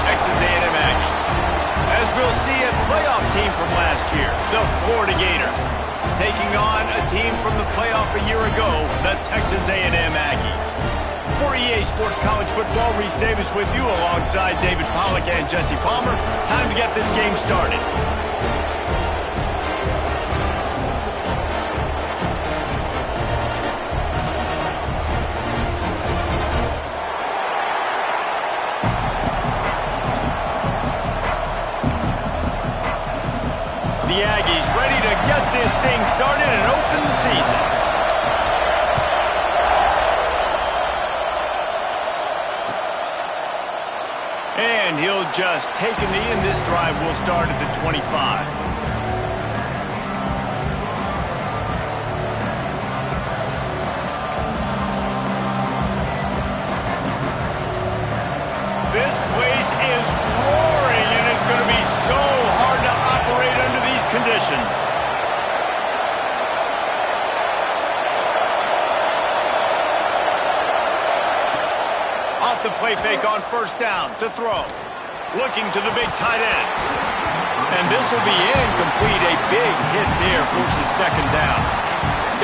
Texas A&M Aggies. As we'll see, a playoff team from last year, the Florida Gators, taking on a team from the playoff a year ago, the Texas A&M Aggies. For EA Sports College Football, Reese Davis with you alongside David Pollack and Jesse Palmer. Time to get this game started. The Aggies ready to get this thing started and open the season. And he'll just take a knee, and this drive will start at the 25. This place is roaring, and it's going to be so hard to operate under these conditions. Off the play fake on first down to throw. Looking to the big tight end. And this will be incomplete. A big hit there forces second down.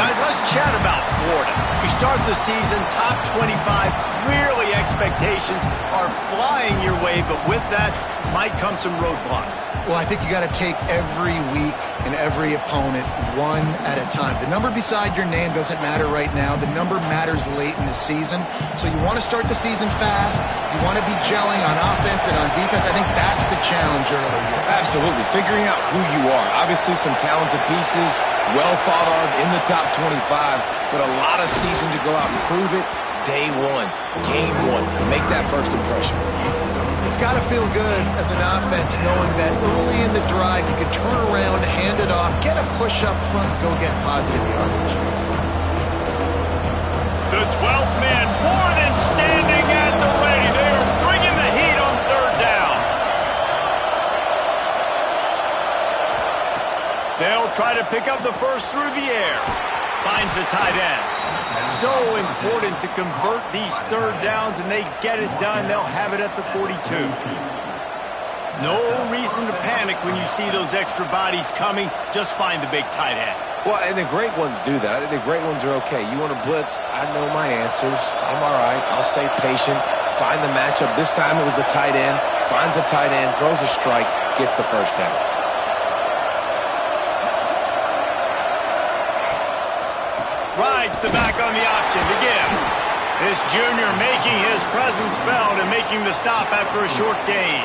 Guys, let's chat about Florida. You start the season top 25. Clearly expectations are flying your way, but with that might come some roadblocks. Well, I think you got to take every week and every opponent one at a time. The number beside your name doesn't matter right now. The number matters late in the season. So you want to start the season fast. You want to be gelling on offense and on defense. I think that's the challenge early here. Absolutely. Figuring out who you are. Obviously some talented pieces, well thought of in the top 25, but a lot of season to go out and prove it. Day one, game one, make that first impression. It's got to feel good as an offense knowing that early in the drive you can turn around, hand it off, get a push up front, go get positive yardage. The 12th man more than standing at the ready. They are bringing the heat on third down. They'll try to pick up the first through the air. Finds the tight end. So important to convert these third downs, and they get it done. They'll have it at the 42. No reason to panic when you see those extra bodies coming. Just find the big tight end. Well, and the great ones do that. I think the great ones are okay. You want to blitz? I know my answers. I'm all right. I'll stay patient. Find the matchup. This time it was the tight end. Finds the tight end, throws a strike, gets the first down. Rides the back on the option to give. This junior making his presence felt and making the stop after a short gain.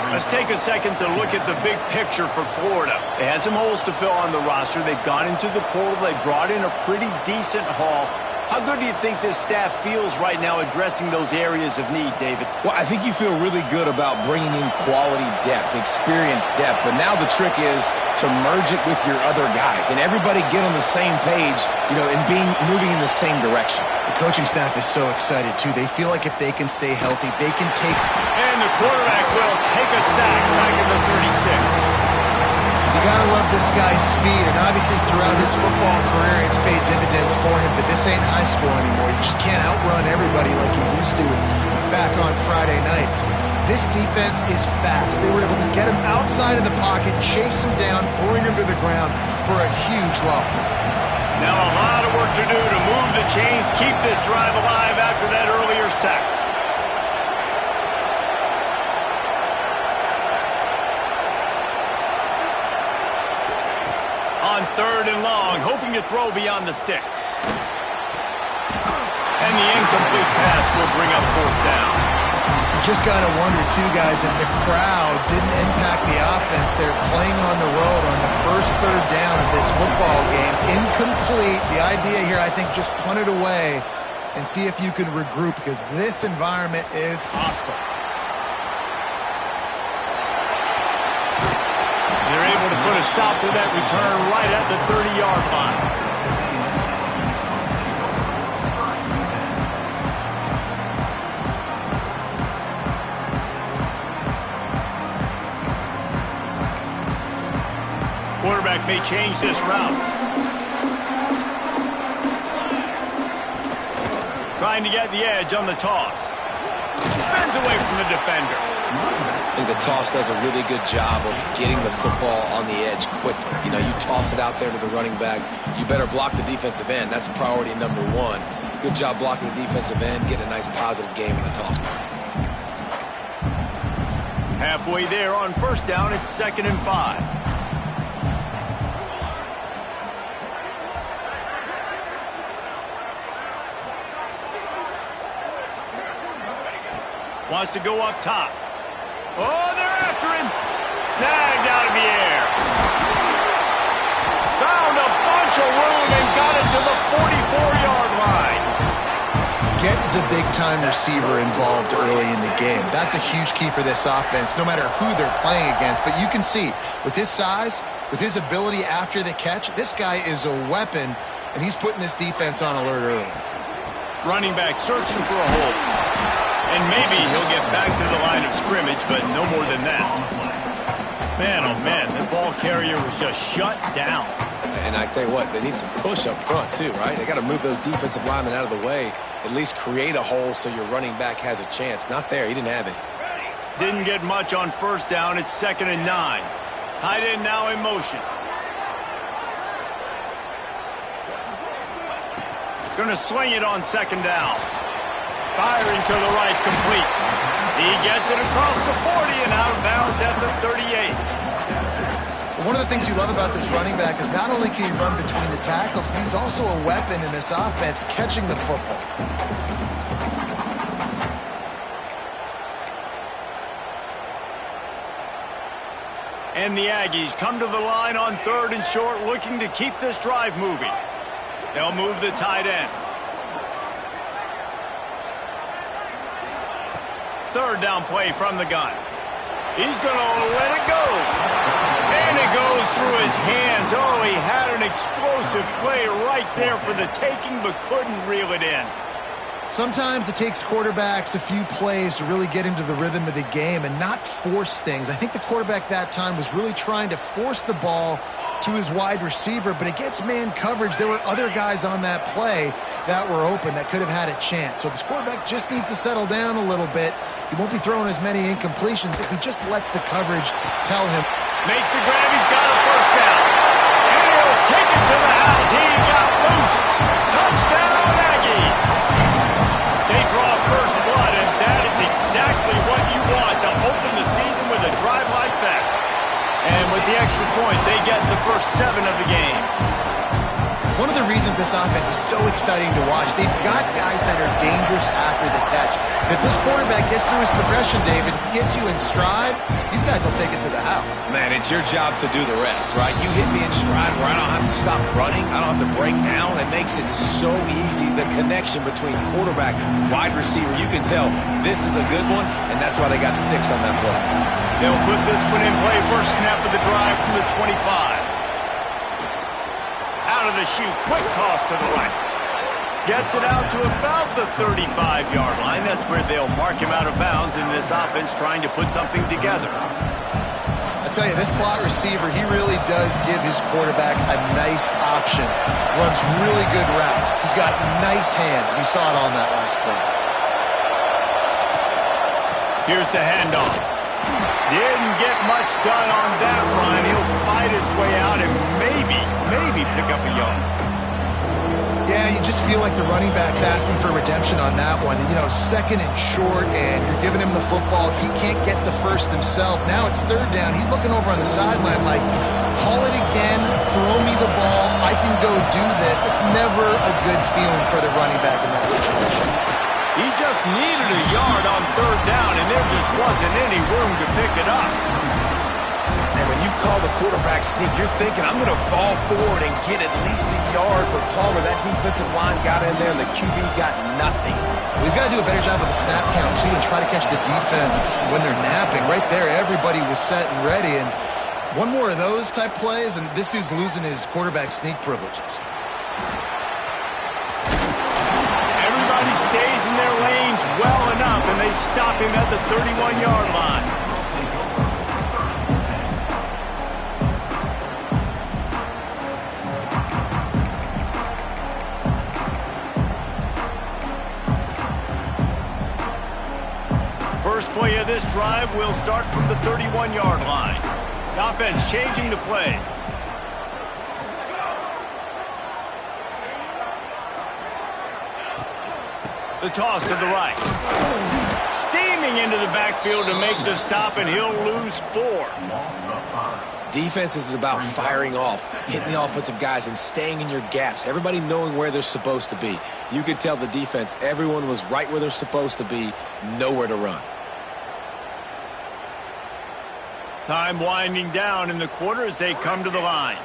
Let's take a second to look at the big picture for Florida. They had some holes to fill on the roster. They've gone into the portal. They brought in a pretty decent haul. How good do you think this staff feels right now addressing those areas of need, David? Well, I think you feel really good about bringing in quality depth, experience depth, but now the trick is to merge it with your other guys and everybody get on the same page, and moving in the same direction. The coaching staff is so excited, too. They feel like if they can stay healthy, they can take... And the quarterback will take a sack back at the 36. You gotta love this guy's speed, and obviously throughout his football career, it's paid dividends for him, but this ain't high school anymore. You just can't outrun everybody like you used to back on Friday nights. This defense is fast. They were able to get him outside of the pocket, chase him down, bring him to the ground for a huge loss. Now a lot of work to do to move the chains, keep this drive alive after that earlier sack. On third and long, hoping to throw beyond the sticks. And the incomplete pass will bring up fourth down. You just got to wonder, too, guys, if the crowd didn't impact the offense. They're playing on the road on the first third down of this football game. Incomplete. The idea here, I think, just punt it away and see if you can regroup, because this environment is hostile. They're able to put a stop to that return right at the 30-yard line. Quarterback may change this route. Trying to get the edge on the toss. Spins away from the defender. think the toss does a really good job of getting the football on the edge quickly. You know, you toss it out there to the running back. You better block the defensive end. That's priority number one. Good job blocking the defensive end, getting a nice positive game in the toss play. Halfway there on first down, it's 2nd and 5. Wants to go up top. Oh, they're after him. Snagged out of the air. Found a bunch of room and got it to the 44-yard line. Get the big-time receiver involved early in the game. That's a huge key for this offense, no matter who they're playing against. But you can see, with his size, with his ability after the catch, this guy is a weapon, and he's putting this defense on alert early. Running back searching for a hole. And maybe he'll get back to the line of scrimmage, but no more than that. Man, oh man, the ball carrier was just shut down. And I tell you what, they need some push up front too, right? They got to move those defensive linemen out of the way, at least create a hole so your running back has a chance. Not there, he didn't have any. Didn't get much on first down, it's 2nd and 9. Tight end now in motion. Gonna swing it on 2nd down. Firing to the right, complete. He gets it across the 40 and out of bounds at the 38. One of the things you love about this running back is not only can he run between the tackles, but he's also a weapon in this offense catching the football. And the Aggies come to the line on 3rd and short, looking to keep this drive moving. They'll move the tight end. 3rd down play from the gun. He's going to let it go. And it goes through his hands. Oh, he had an explosive play right there for the taking, but couldn't reel it in. Sometimes it takes quarterbacks a few plays to really get into the rhythm of the game and not force things. I think the quarterback that time was really trying to force the ball to his wide receiver, but against man coverage, there were other guys on that play that were open that could have had a chance. So this quarterback just needs to settle down a little bit. He won't be throwing as many incompletions if he just lets the coverage tell him. Makes the grab, he's got a first down. And he'll take it to the house. He got loose. Touchdown, Aggies. They draw first blood, and that is exactly what you want to open the season with a drive like that. And with the extra point, they get the first 7 of the game. One of the reasons this offense is so exciting to watch, they've got guys that are dangerous after the catch. And if this quarterback gets through his progression, David, gets you in stride, these guys will take it to the house. Man, it's your job to do the rest, right? You hit me in stride where I don't have to stop running. I don't have to break down. It makes it so easy. The connection between quarterback, wide receiver, you can tell this is a good one, and that's why they got 6 on that play. They'll put this one in play. First snap of the drive from the 25. Out of the chute, quick toss to the right. Gets it out to about the 35-yard line. That's where they'll mark him out of bounds in this offense trying to put something together. I tell you, this slot receiver, he really does give his quarterback a nice option. Runs really good routes. He's got nice hands. You saw it on that last play. Here's the handoff. Didn't get much done on that run. He'll fight his way out and maybe pick up a yard. Yeah, you just feel like the running back's asking for redemption on that one. You know, 2nd and short, and you're giving him the football. He can't get the first himself. Now it's 3rd down. He's looking over on the sideline like, call it again, throw me the ball, I can go do this. It's never a good feeling for the running back in that situation. He just needed a yard on 3rd down, and there just wasn't any room to pick it up. And when you call the quarterback sneak, you're thinking, I'm going to fall forward and get at least a yard. But Palmer, that defensive line got in there, and the QB got nothing. Well, he's got to do a better job with the snap count, too, and try to catch the defense when they're napping. Right there, everybody was set and ready. And one more of those type plays, and this dude's losing his quarterback sneak privileges. Everybody stays in their lanes well enough, and they stop him at the 31-yard line. First play of this drive, we'll start from the 31-yard line. The offense changing the play. The toss to the right. Steaming into the backfield to make the stop, and he'll lose 4. Defense is about firing off, hitting the offensive guys, and staying in your gaps. Everybody knowing where they're supposed to be. You could tell the defense, everyone was right where they're supposed to be, nowhere to run. Time winding down in the quarter as they come to the line.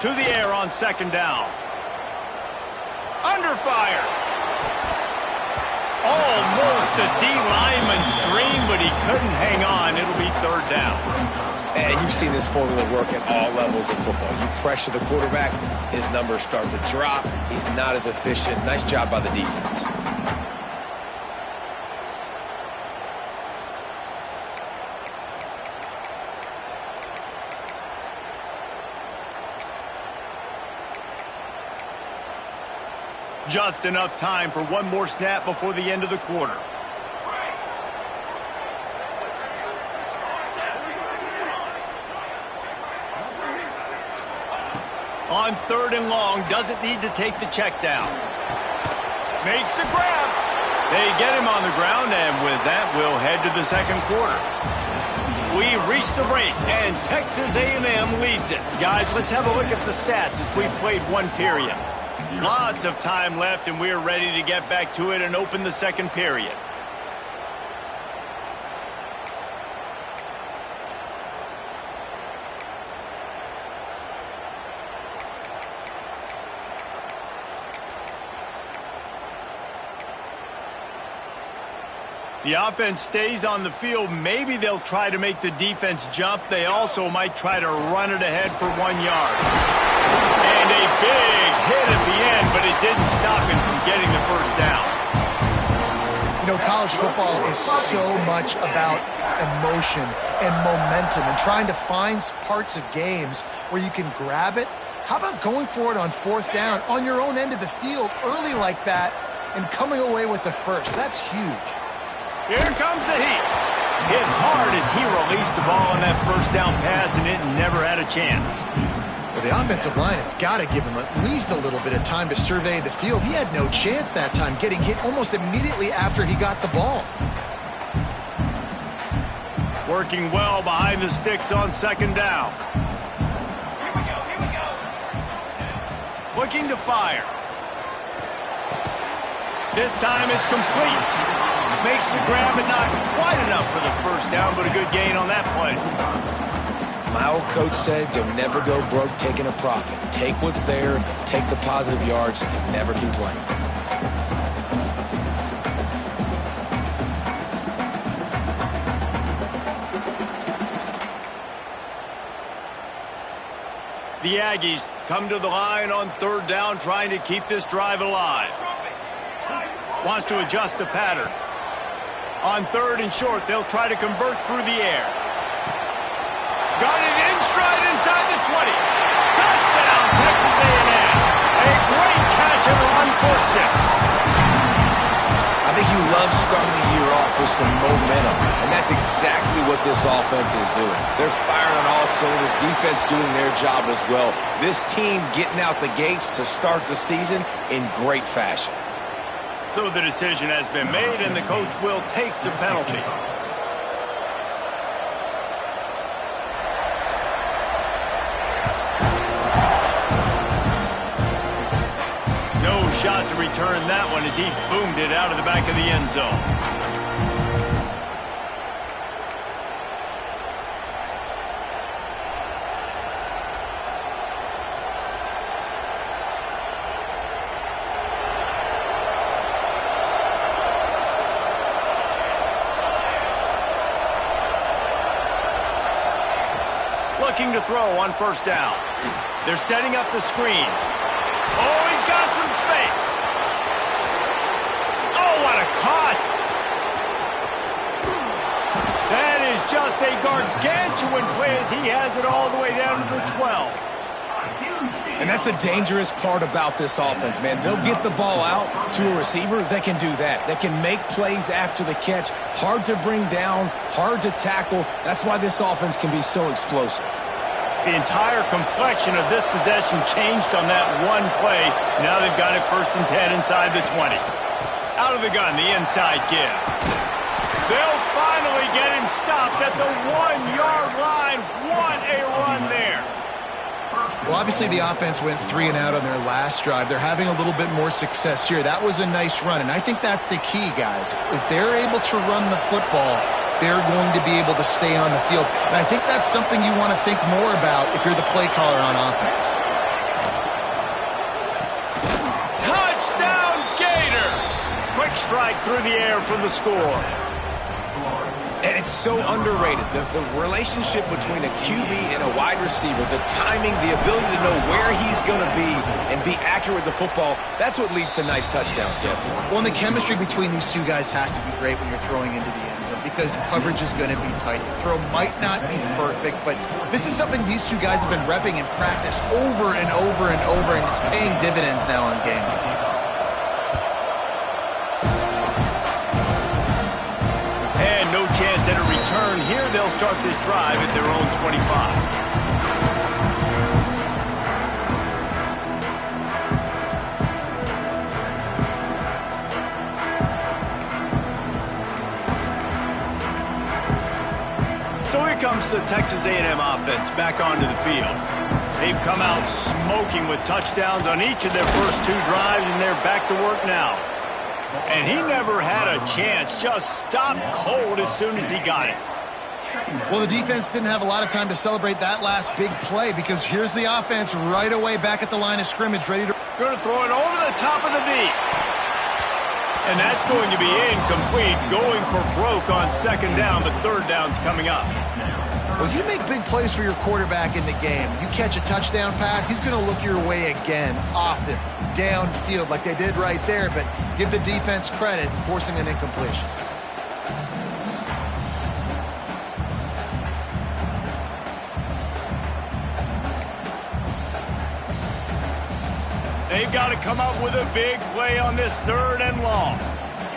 To the air on 2nd down. Under fire. Almost a D-lineman's dream, but he couldn't hang on. It'll be 3rd down. And you've seen this formula work at all levels of football. You pressure the quarterback, his numbers start to drop. He's not as efficient. Nice job by the defense. Just enough time for one more snap before the end of the quarter. On 3rd and long, doesn't need to take the check down. Makes the grab. They get him on the ground, and with that, we'll head to the 2nd quarter. We reach the break, and Texas A&M leads it. Guys, let's have a look at the stats as we've played 1 period. Lots of time left, and we're ready to get back to it and open the 2nd period. The offense stays on the field. Maybe they'll try to make the defense jump. They also might try to run it ahead for 1 yard. And a big hit at the end, but it didn't stop him from getting the 1st down. You know, college football is so much about emotion and momentum and trying to find parts of games where you can grab it. How about going for it on 4th down on your own end of the field early like that and coming away with the 1st? That's huge. Here comes the heat. Hit hard as he released the ball on that 1st down pass, and it never had a chance. Well, the offensive line has got to give him at least a little bit of time to survey the field. He had no chance that time, getting hit almost immediately after he got the ball. Working well behind the sticks on 2nd down. Looking to fire. This time it's complete. Makes the grab, but not quite enough for the 1st down, but a good gain on that play. My old coach said you'll never go broke taking a profit. Take what's there, take the positive yards, and never complain. The Aggies come to the line on 3rd down, trying to keep this drive alive. Wants to adjust the pattern. On 3rd and short, they'll try to convert through the air. Got it in stride inside the 20. Touchdown, Texas A&M. A great catch and run for 6. I think you love starting the year off with some momentum, and that's exactly what this offense is doing. They're firing on all cylinders, defense doing their job as well. This team getting out the gates to start the season in great fashion. So the decision has been made, and the coach will take the penalty. No shot to return that one as he boomed it out of the back of the end zone. Looking to throw on 1st down. They're setting up the screen. Oh, he's got some space. Oh, what a cut. That is just a gargantuan play as he has it all the way down to the 12. And that's the dangerous part about this offense, man. They'll get the ball out to a receiver. They can do that. They can make plays after the catch. Hard to bring down, hard to tackle. That's why this offense can be so explosive. The entire complexion of this possession changed on that one play. Now they've got it 1st and 10 inside the 20. Out of the gun, the inside give. They'll finally get him stopped at the 1-yard line. What a run there. Well, obviously the offense went 3 and out on their last drive. They're having a little bit more success here. That was a nice run, and I think that's the key, guys. If they're able to run the football, they're going to be able to stay on the field. And I think that's something you want to think more about if you're the play caller on offense. Touchdown, Gators! Quick strike through the air for the score. And it's so underrated. The relationship between a QB and a wide receiver, the timing, the ability to know where he's going to be and be accurate with the football, that's what leads to nice touchdowns, Jesse. Well, and the chemistry between these two guys has to be great when you're throwing into the end zone because coverage is going to be tight. The throw might not be perfect, but this is something these two guys have been repping in practice over and over and over, and it's paying dividends now on game day. Chance at a return here. They'll start this drive at their own 25. So here comes the Texas A&M offense back onto the field. They've come out smoking with touchdowns on each of their first 2 drives, and they're back to work now. And he never had a chance, just stopped cold as soon as he got it. Well, the defense didn't have a lot of time to celebrate that last big play because here's the offense right away back at the line of scrimmage, ready to... Going to throw it over the top of the knee. And that's going to be incomplete, going for broke on 2nd down, but 3rd down's coming up. Well, you make big plays for your quarterback in the game. You catch a touchdown pass, he's going to look your way again, often, downfield like they did right there, but give the defense credit forcing an incompletion. They've got to come up with a big play on this 3rd and long.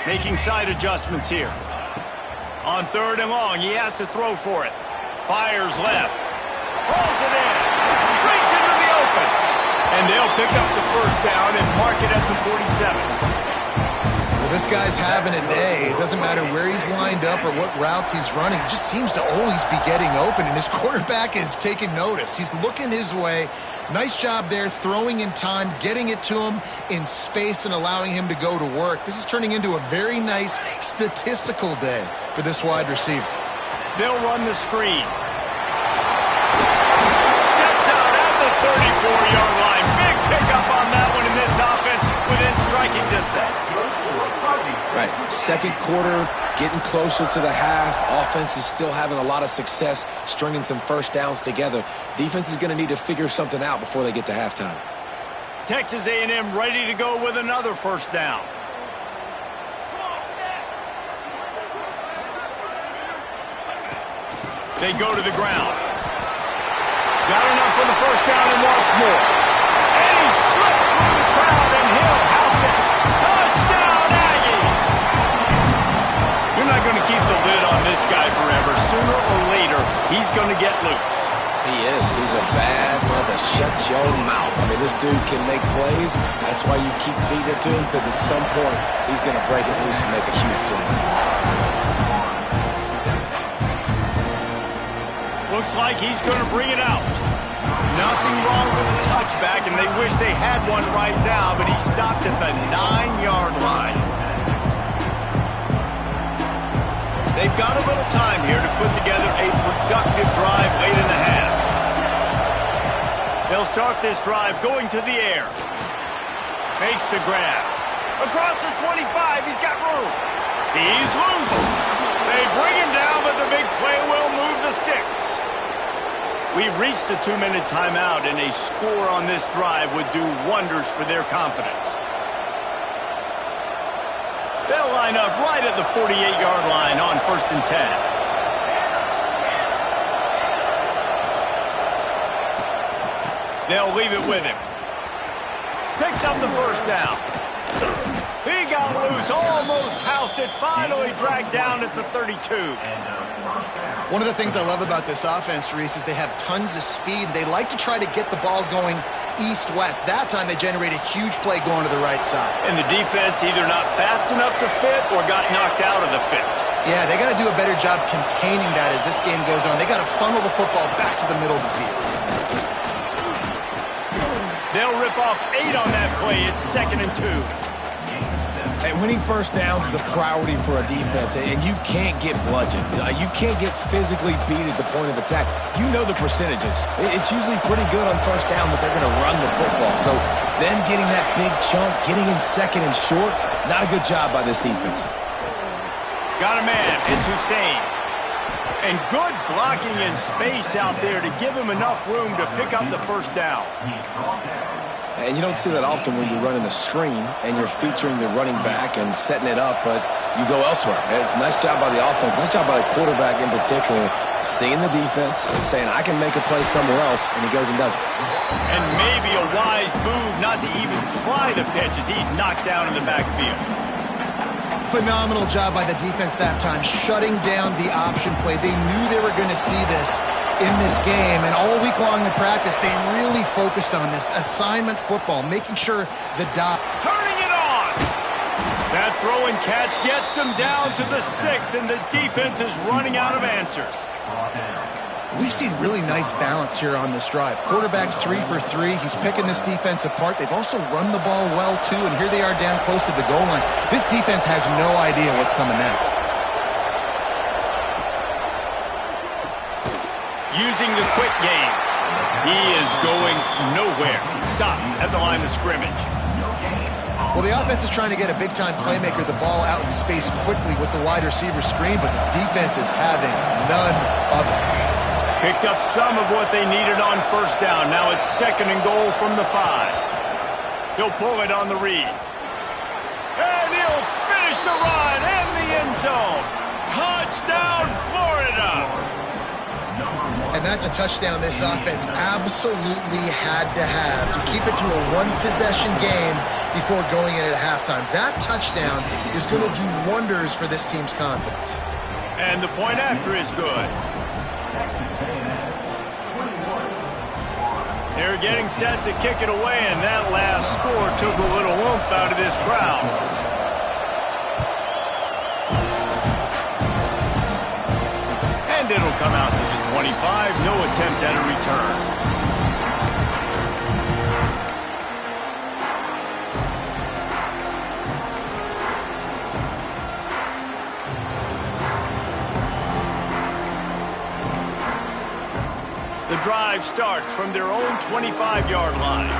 Making side adjustments here. On 3rd and long, he has to throw for it. Fires left. Rolls it in. Breaks into the open. And they'll pick up the 1st down and mark it at the 47. Well, this guy's having a day. It doesn't matter where he's lined up or what routes he's running. He just seems to always be getting open, and his quarterback is taking notice. He's looking his way. Nice job there, throwing in time, getting it to him in space and allowing him to go to work. This is turning into a very nice statistical day for this wide receiver. They'll run the screen. Steps out at the 34-yard line. Big pickup on that one in this offense within striking distance. Right, 2nd quarter, getting closer to the half. Offense is still having a lot of success stringing some 1st downs together. Defense is going to need to figure something out before they get to halftime. Texas A&M ready to go with another 1st down. They go to the ground. Got enough for the 1st down and wants more. And he slipped through the crowd and he'll house it. Touchdown, Aggie! You're not going to keep the lid on this guy forever. Sooner or later, he's going to get loose. He is. He's a bad mother. Shut your mouth. I mean, this dude can make plays. That's why you keep feeding it to him, because at some point, he's going to break it loose and make a huge play. Looks like he's going to bring it out. Nothing wrong with the touchback, and they wish they had one right now, but he stopped at the 9-yard line. They've got a little time here to put together a productive drive late in the half. They'll start this drive going to the air. Makes the grab. Across the 25, he's got room. He's loose. They bring him down, but the big play will move the sticks. We've reached the 2-minute timeout, and a score on this drive would do wonders for their confidence. They'll line up right at the 48-yard line on 1st and 10. They'll leave it with him. Picks up the first down. He got loose, almost housed it, finally dragged down at the 32. One of the things I love about this offense, Reese, is they have tons of speed. They like to try to get the ball going east-west. That time they generate a huge play going to the right side. And the defense either not fast enough to fit or got knocked out of the fit. Yeah, they got to do a better job containing that as this game goes on. They got to funnel the football back to the middle of the field. They'll rip off 8 on that play. It's 2nd and 2. Hey, winning first downs is a priority for a defense, and you can't get bludgeoned. You can't get physically beat at the point of attack. You know the percentages. It's usually pretty good on first down that they're going to run the football. So them getting that big chunk, getting in 2nd and short, not a good job by this defense. Got a man. It's Hussein. And good blocking in space out there to give him enough room to pick up the first down. And you don't see that often when you're running a screen and you're featuring the running back and setting it up, but you go elsewhere. It's a nice job by the offense, nice job by the quarterback in particular, seeing the defense and saying, I can make a play somewhere else, and he goes and does it. And maybe a wise move not to even try the pitch as he's knocked down in the backfield. Phenomenal job by the defense that time, shutting down the option play. They knew they were going to see this in this game, and all week long in practice, they really focused on this assignment football, making sure the dot. Turning it on! That throw and catch gets them down to the 6, and the defense is running out of answers. We've seen really nice balance here on this drive. Quarterback's 3 for 3. He's picking this defense apart. They've also run the ball well, too, and here they are down close to the goal line. This defense has no idea what's coming next. Using the quick game. He is going nowhere. Stop at the line of scrimmage. Well, the offense is trying to get a big-time playmaker the ball out in space quickly with the wide receiver screen, but the defense is having none of it. Picked up some of what they needed on first down. Now it's 2nd and goal from the 5. He'll pull it on the read. And he'll finish the run in the end zone. Touchdown, Florida! And that's a touchdown this offense absolutely had to have to keep it to a one-possession game before going in at halftime. That touchdown is going to do wonders for this team's confidence. And the point after is good. They're getting set to kick it away, and that last score took a little oomph out of this crowd. And it'll come out to the 25. No attempt at a return. The drive starts from their own 25-yard line.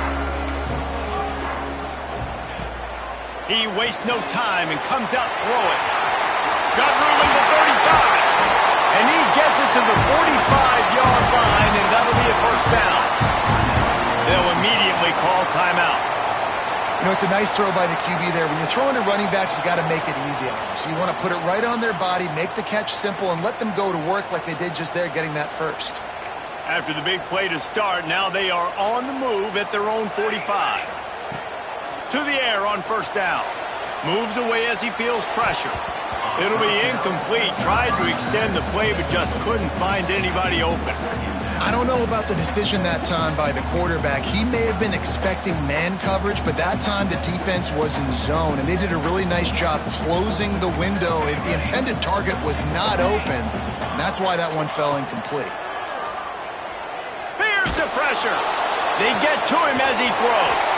He wastes no time and comes out throwing. Got room in the 35. And he gets it to the 45-yard line, and that'll be a first down. They'll immediately call timeout. You know, it's a nice throw by the QB there. When you're throwing to running backs, you got to make it easy on them. So you want to put it right on their body, make the catch simple, and let them go to work like they did just there, getting that first. After the big play to start, now they are on the move at their own 45. To the air on first down. Moves away as he feels pressure. It'll be incomplete. Tried to extend the play, but just couldn't find anybody open. I don't know about the decision that time by the quarterback. He may have been expecting man coverage, but that time the defense was in zone, and they did a really nice job closing the window. The intended target was not open, and that's why that one fell incomplete. Here's the pressure. They get to him as he throws.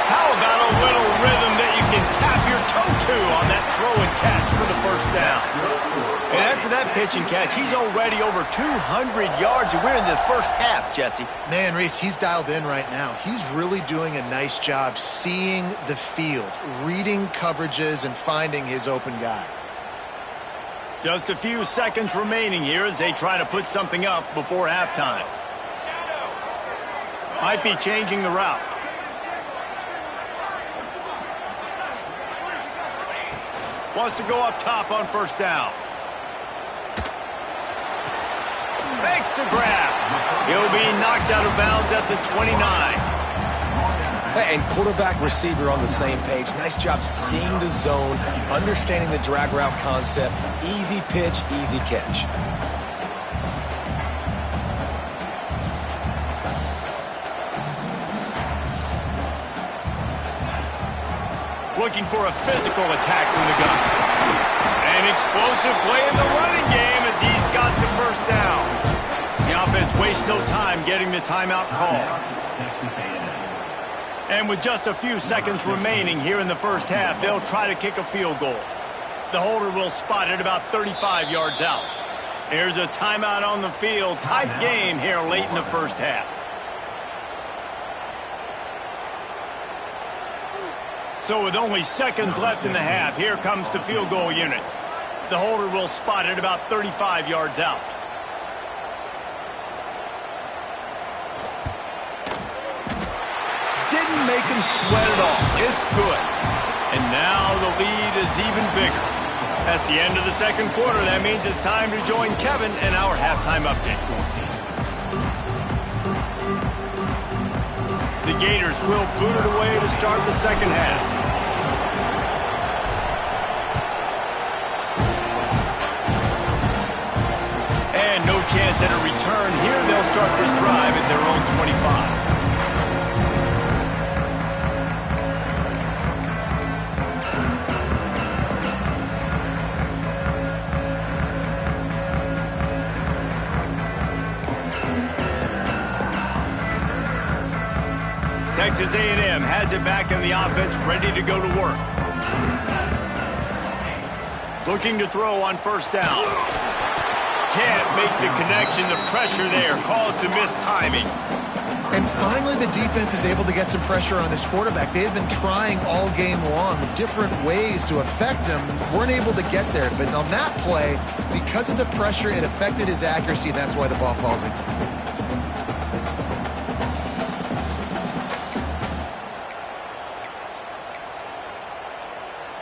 How about a little rhythm that you can tap your toe to on that throw and catch for the first down? And after that pitch and catch, he's already over 200 yards, and we're in the first half, Jesse. Man, Reese, he's dialed in right now. He's really doing a nice job seeing the field, reading coverages, and finding his open guy. Just a few seconds remaining here as they try to put something up before halftime. Might be changing the route. Wants to go up top on first down. Makes the grab. He'll be knocked out of bounds at the 29. And quarterback, receiver on the same page. Nice job seeing the zone, understanding the drag route concept. Easy pitch, easy catch. Looking for a physical attack from the gun. An explosive play in the running game as he's got the first down. The offense wastes no time getting the timeout call. And with just a few seconds remaining here in the first half, they'll try to kick a field goal. The holder will spot it about 35 yards out. Here's a timeout on the field. Tight game here late in the first half. So with only seconds left in the half, here comes the field goal unit. The holder will spot it about 35 yards out. Didn't make him sweat at all. It's good. And now the lead is even bigger. That's the end of the second quarter. That means it's time to join Kevin in our halftime update. The Gators will boot it away to start the second half. And no chance at a return here. They'll start this drive at their own 25. Texas A&M has it back in the offense, ready to go to work. Looking to throw on first down. Can't make the connection. The pressure there caused the missed timing. And finally, the defense is able to get some pressure on this quarterback. They have been trying all game long different ways to affect him and weren't able to get there. But on that play, because of the pressure, it affected his accuracy, and that's why the ball falls incomplete.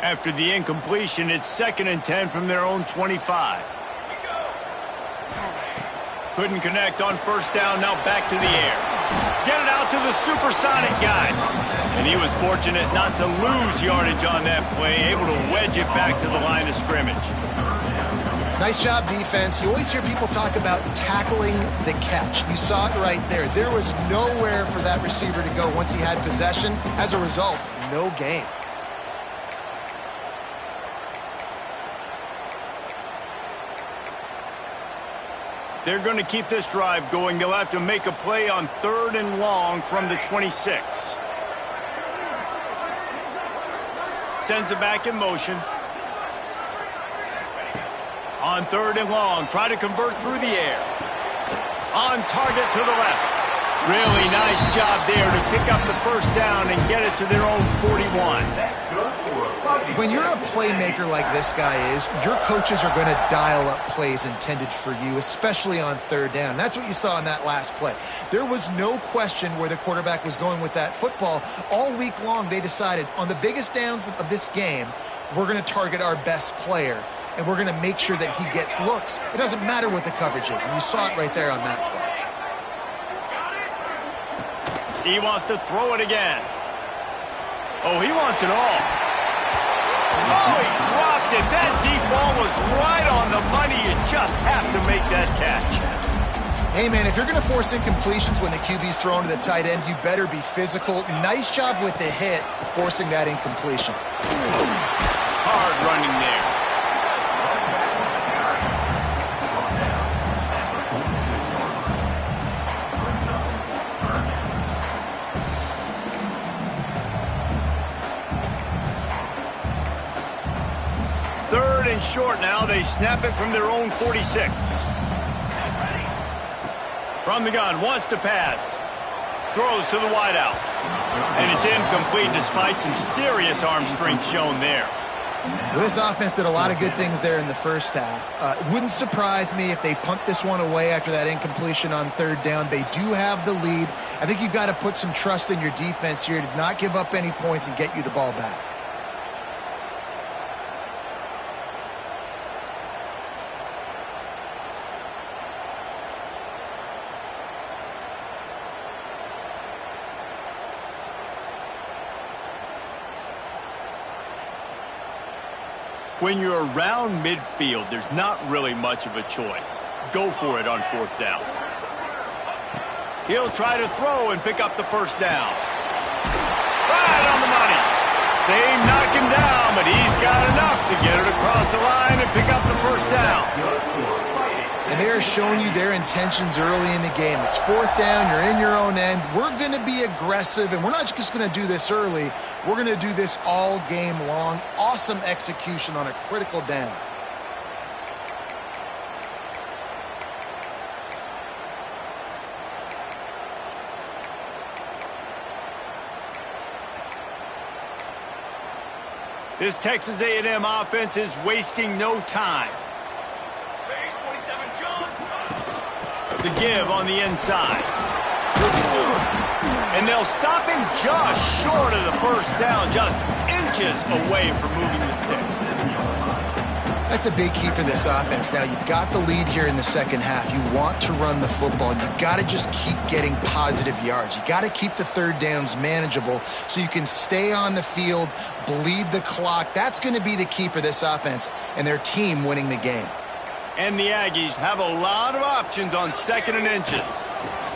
After the incompletion, it's 2nd and 10 from their own 25. Couldn't connect on first down, now back to the air. Get it out to the supersonic guy. And he was fortunate not to lose yardage on that play, able to wedge it back to the line of scrimmage. Nice job, defense. You always hear people talk about tackling the catch. You saw it right there. There was nowhere for that receiver to go once he had possession. As a result, no gain. They're going to keep this drive going. They'll have to make a play on 3rd and long from the 26. Sends it back in motion. On 3rd and long, try to convert through the air. On target to the left. Really nice job there to pick up the first down and get it to their own 41. When you're a playmaker like this guy is, your coaches are going to dial up plays intended for you, especially on 3rd down. That's what you saw in that last play. There was no question where the quarterback was going with that football. All week long, they decided on the biggest downs of this game, we're going to target our best player, and we're going to make sure that he gets looks. It doesn't matter what the coverage is, and you saw it right there on that play. He wants to throw it again. Oh, he wants it all. Oh, he dropped it. That deep ball was right on the money. You just have to make that catch. Hey, man, if you're going to force incompletions when the QB's thrown to the tight end, you better be physical. Nice job with the hit, forcing that incompletion. Hard running there. Short now. They snap it from their own 46. From the gun, wants to pass. Throws to the wideout. And it's incomplete despite some serious arm strength shown there. Well, this offense did a lot of good things there in the first half. Wouldn't surprise me if they punt this one away after that incompletion on 3rd down. They do have the lead. I think you've got to put some trust in your defense here to not give up any points and get you the ball back. When you're around midfield, there's not really much of a choice. Go for it on 4th down. He'll try to throw and pick up the first down. Right on the money. They knock him down, but he's got enough to get it across the line and pick up the first down. And they're showing you their intentions early in the game. It's 4th down. You're in your own end. We're going to be aggressive, and we're not just going to do this early. We're going to do this all game long. Awesome execution on a critical down. This Texas A&M offense is wasting no time. The give on the inside. And they'll stop him just short of the first down, just inches away from moving the sticks. That's a big key for this offense. Now, you've got the lead here in the second half. You want to run the football. You've got to just keep getting positive yards. You've got to keep the 3rd downs manageable so you can stay on the field, bleed the clock. That's going to be the key for this offense and their team winning the game. And the Aggies have a lot of options on 2nd and inches.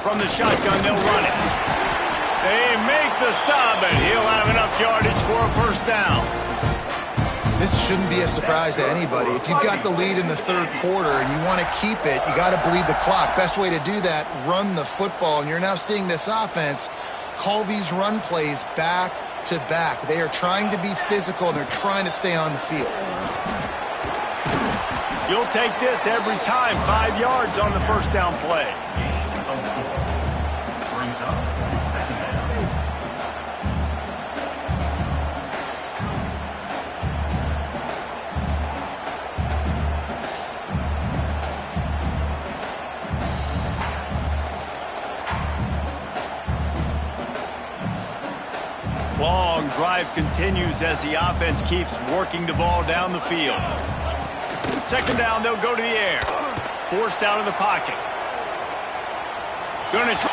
From the shotgun, they'll run it. They make the stop, and he'll have enough yardage for a first down. This shouldn't be a surprise to anybody. If you've got the lead in the 3rd quarter and you want to keep it, you got to bleed the clock. Best way to do that, run the football. And you're now seeing this offense call these run plays back to back. They are trying to be physical, and they're trying to stay on the field. You'll take this every time. 5 yards on the first down play. Long drive continues as the offense keeps working the ball down the field. 2nd down, they'll go to the air. Forced out of the pocket. Gonna try.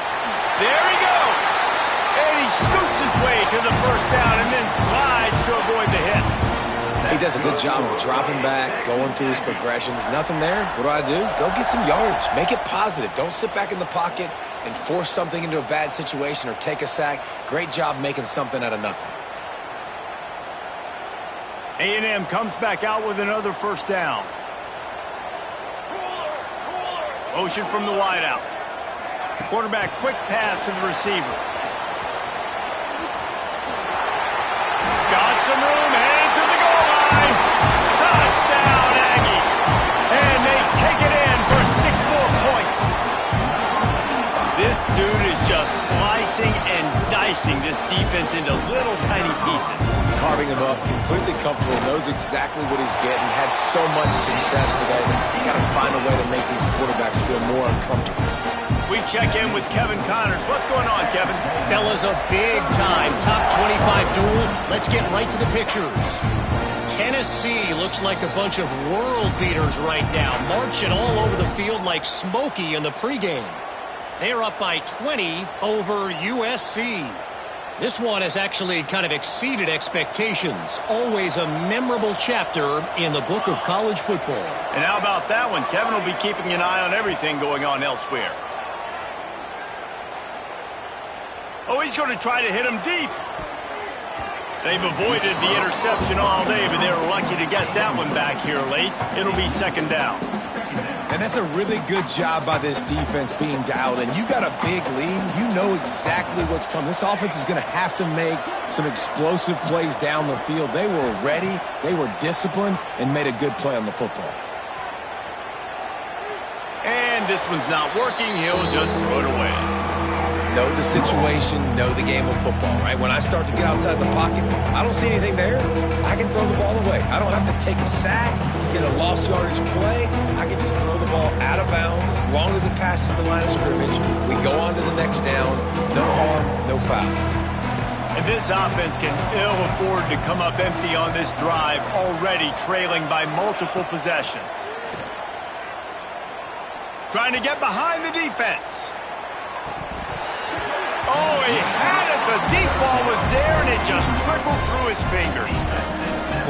There he goes. And he scoots his way to the first down and then slides to avoid the hit. He does a good job of dropping back, going through his progressions. Nothing there. What do? Go get some yards. Make it positive. Don't sit back in the pocket and force something into a bad situation or take a sack. Great job making something out of nothing. A&M comes back out with another first down. Motion from the wideout. Quarterback quick pass to the receiver. Got some room, headed to the goal line. Touchdown, Aggie. And they take it in for 6 more points. This dude is just slicing and dicing this defense into little tiny pieces. Carving him up, completely comfortable, knows exactly what he's getting, had so much success today. You got to find a way to make these quarterbacks feel more uncomfortable. We check in with Kevin Connors. What's going on, Kevin? Fellas, a big-time top 25 duel. Let's get right to the pictures. Tennessee looks like a bunch of world beaters right now, marching all over the field like Smokey in the pregame. They're up by 20 over USC. This one has actually kind of exceeded expectations. Always a memorable chapter in the book of college football. And how about that one? Kevin will be keeping an eye on everything going on elsewhere. Oh, he's going to try to hit him deep. They've avoided the interception all day, but they were lucky to get that one back here late. It'll be 2nd down. And that's a really good job by this defense being dialed in. You got a big lead. You know exactly what's coming. This offense is going to have to make some explosive plays down the field. They were ready, they were disciplined, and made a good play on the football. And this one's not working. He'll just throw it away. Know the situation, know the game of football, right? When I start to get outside the pocket, I don't see anything there. I can throw the ball away. I don't have to take a sack, get a lost yardage play. I can just throw the ball out of bounds as long as it passes the line of scrimmage. We go on to the next down. No harm, no foul. And this offense can ill afford to come up empty on this drive, already trailing by multiple possessions. Trying to get behind the defense. Oh, he had it. The deep ball was there, and it just trickled through his fingers.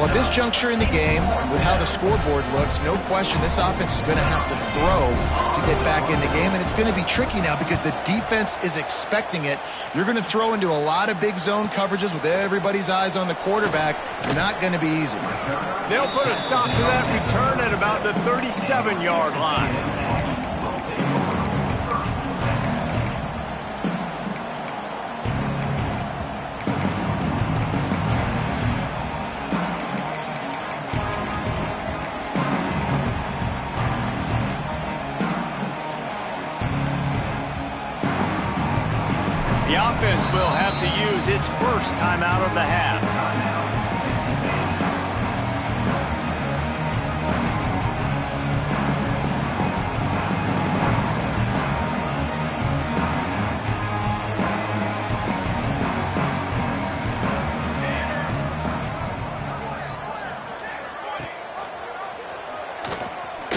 Well, at this juncture in the game, with how the scoreboard looks, no question this offense is going to have to throw to get back in the game, and it's going to be tricky now because the defense is expecting it. You're going to throw into a lot of big zone coverages with everybody's eyes on the quarterback. Not going to be easy. They'll put a stop to that return at about the 37-yard line. The offense will have to use its first timeout of the half.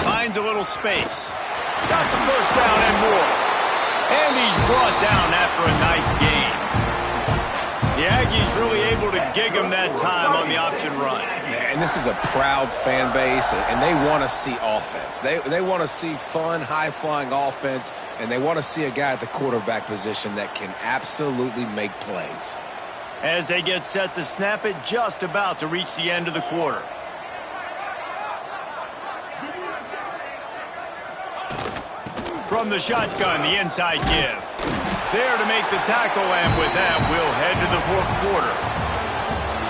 Finds a little space. Got the first down and more. And he's brought down after a nice gain. The Aggies really able to gig him that time on the option run. And this is a proud fan base, and they want to see offense. They want to see fun, high-flying offense, and they want to see a guy at the quarterback position that can absolutely make plays. As they get set to snap it, just about to reach the end of the quarter. From the shotgun, the inside give. There to make the tackle, and with that, we'll head to the fourth quarter.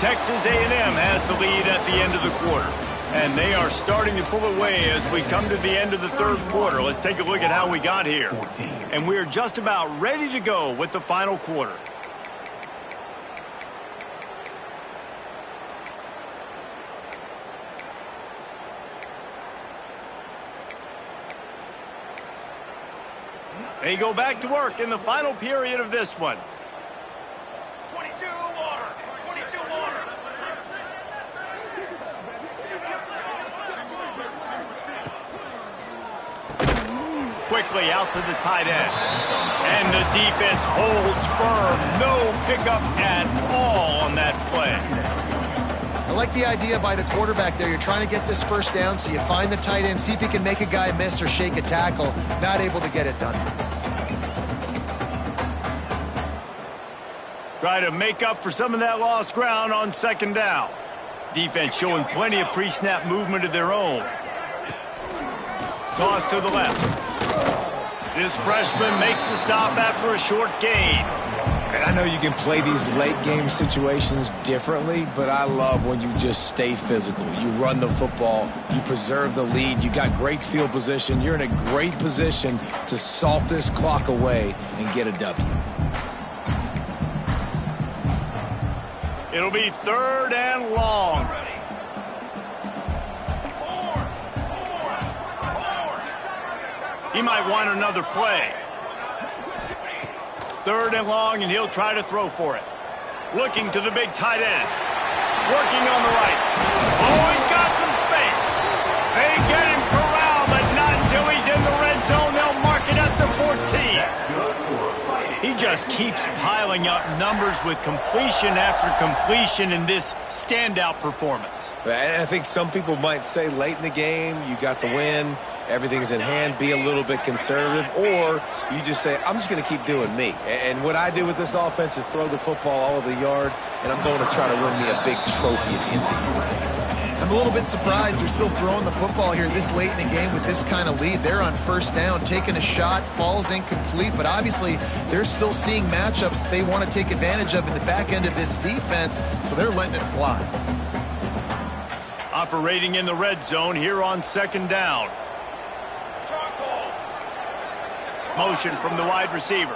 Texas A&M has the lead at the end of the quarter, and they are starting to pull away as we come to the end of the third quarter. Let's take a look at how we got here. And we're just about ready to go with the final quarter. They go back to work in the final period of this one. 22 water. 22 water. Quickly out to the tight end. And the defense holds firm. No pickup at all on that play. I like the idea by the quarterback there. You're trying to get this first down, so you find the tight end, see if he can make a guy miss or shake a tackle. Not able to get it done. Try to make up for some of that lost ground on second down. Defense showing plenty of pre-snap movement of their own. Toss to the left. This freshman makes the stop after a short gain. And I know you can play these late game situations differently, but I love when you just stay physical. You run the football, you preserve the lead, you got great field position, you're in a great position to salt this clock away and get a W. It'll be third and long. He might want another play. Third and long, and he'll try to throw for it. Looking to the big tight end. Working on the right. Oh, he's got some space. They get him corralled, but not until he's in the red zone. They'll mark it at the 14. He just keeps piling up numbers with completion after completion in this standout performance. And I think some people might say late in the game, you got the win, everything's in hand, be a little bit conservative, or you just say, I'm just going to keep doing me. And what I do with this offense is throw the football all over the yard, and I'm going to try to win me a big trophy at the end of the year. I'm a little bit surprised they're still throwing the football here this late in the game with this kind of lead. They're on first down, taking a shot, falls incomplete, but obviously they're still seeing matchups that they want to take advantage of in the back end of this defense, so they're letting it fly. Operating in the red zone here on second down. Motion from the wide receiver.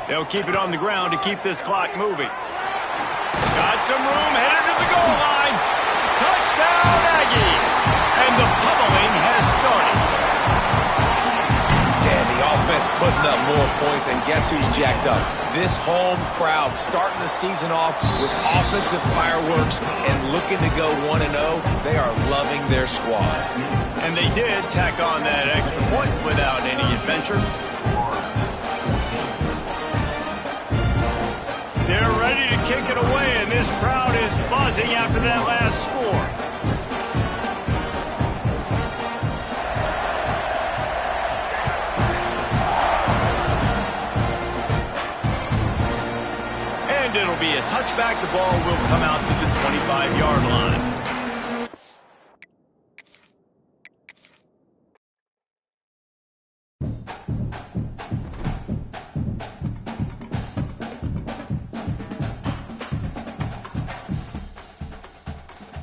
They'll keep it on the ground to keep this clock moving. Got some room, headed to the goal line. Touchdown, Aggies! And the pummeling has started. Yeah, the offense putting up more points, and guess who's jacked up? This home crowd starting the season off with offensive fireworks and looking to go 1-0. They are loving their squad. And they did tack on that extra point without any adventure. They're ready to kick it away, and this crowd is buzzing after that last score. And it'll be a touchback. The ball will come out to the 25-yard line.